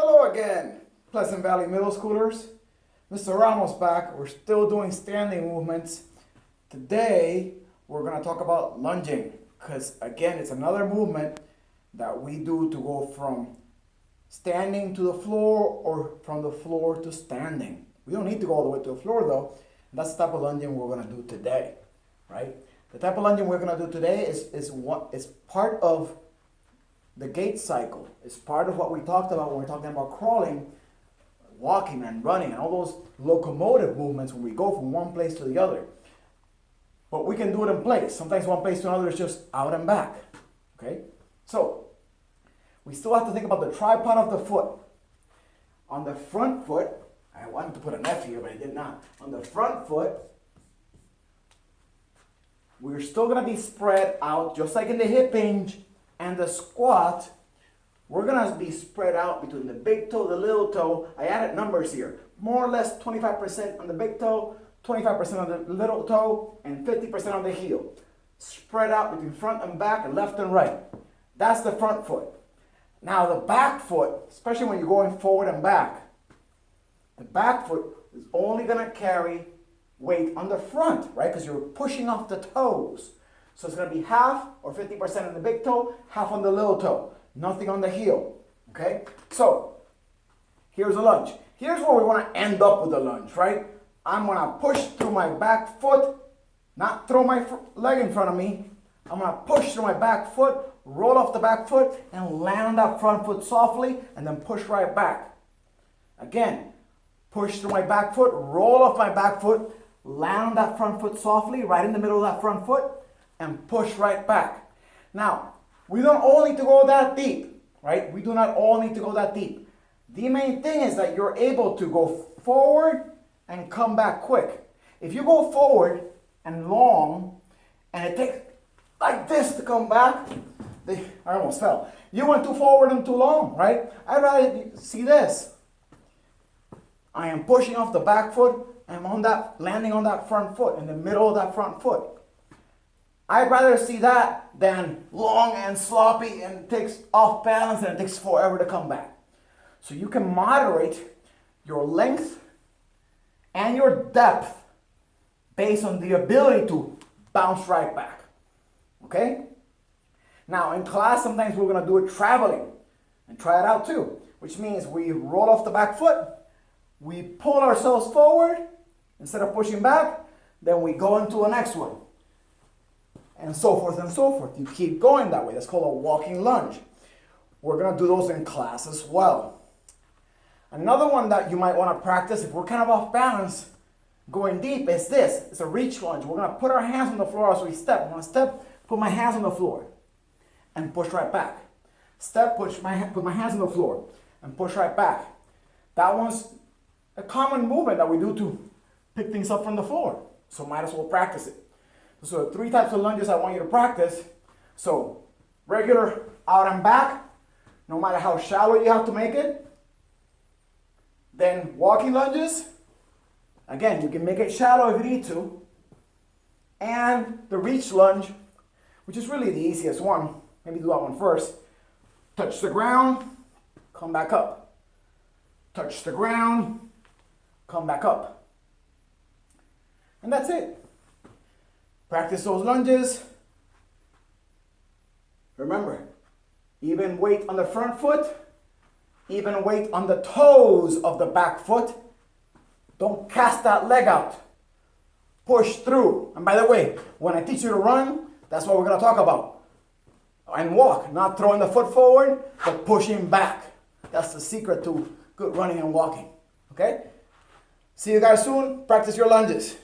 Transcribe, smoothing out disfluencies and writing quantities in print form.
Hello again, Pleasant Valley Middle Schoolers. Mr. Ramos back. We're still doing standing movements. Today, we're going to talk about lunging because, again, it's another movement that we do to go from standing to the floor or from the floor to standing. We don't need to go all the way to the floor, though. And that's the type of lunging we're going to do today, right? The type of lunging we're going to do today is part of the gait cycle. It's part of what we talked about when we're talking about crawling, walking and running and all those locomotive movements when we go from one place to the other. But we can do it in place. Sometimes one place to another is just out and back. Okay? So, we still have to think about the tripod of the foot. On the front foot, I wanted to put an F here, but I did not. On the front foot, we're still going to be spread out, just like in the hip hinge and the squat. We're going to be spread out between the big toe, the little toe. I added numbers here. More or less 25% on the big toe, 25% on the little toe, and 50% on the heel. Spread out between front and back and left and right. That's the front foot. Now the back foot, especially when you're going forward and back, the back foot is only going to carry weight on the front, right? Because you're pushing off the toes. So it's going to be half or 50% on the big toe, half on the little toe. Nothing on the heel, okay? So, here's a lunge. Here's where we want to end up with the lunge, right? I'm going to push through my back foot, not throw my leg in front of me. I'm going to push through my back foot, roll off the back foot, and land on that front foot softly, and then push right back. Again, push through my back foot, roll off my back foot, land on that front foot softly, right in the middle of that front foot, and push right back. Now, we don't all need to go that deep, right? We do not all need to go that deep. The main thing is that you're able to go forward and come back quick. If you go forward and long, and it takes like this to come back, I almost fell. You went too forward and too long, right? I'd rather see this. I am pushing off the back foot, and landing on that front foot, in the middle of that front foot. I'd rather see that than long and sloppy and it takes off balance and it takes forever to come back. So you can moderate your length and your depth based on the ability to bounce right back. Okay? Now in class, sometimes we're going to do it traveling and try it out too, which means we roll off the back foot, we pull ourselves forward instead of pushing back, then we go into the next one. And so forth and so forth. You keep going that way. That's called a walking lunge. We're going to do those in class as well. Another one that you might want to practice if we're kind of off balance, going deep, is this. It's a reach lunge. We're going to put our hands on the floor as we step. I'm going to step, put my hands on the floor, and push right back. Step, put my hands on the floor, and push right back. That one's a common movement that we do to pick things up from the floor. So might as well practice it. So 3 types of lunges I want you to practice. So regular out and back, no matter how shallow you have to make it. Then walking lunges. Again, you can make it shallow if you need to. And the reach lunge, which is really the easiest one. Maybe do that one first. Touch the ground, come back up. Touch the ground, come back up. And that's it. Practice those lunges. Remember, even weight on the front foot, even weight on the toes of the back foot. Don't cast that leg out. Push through. And by the way, when I teach you to run, that's what we're going to talk about. And walk, not throwing the foot forward, but pushing back. That's the secret to good running and walking. Okay? See you guys soon. Practice your lunges.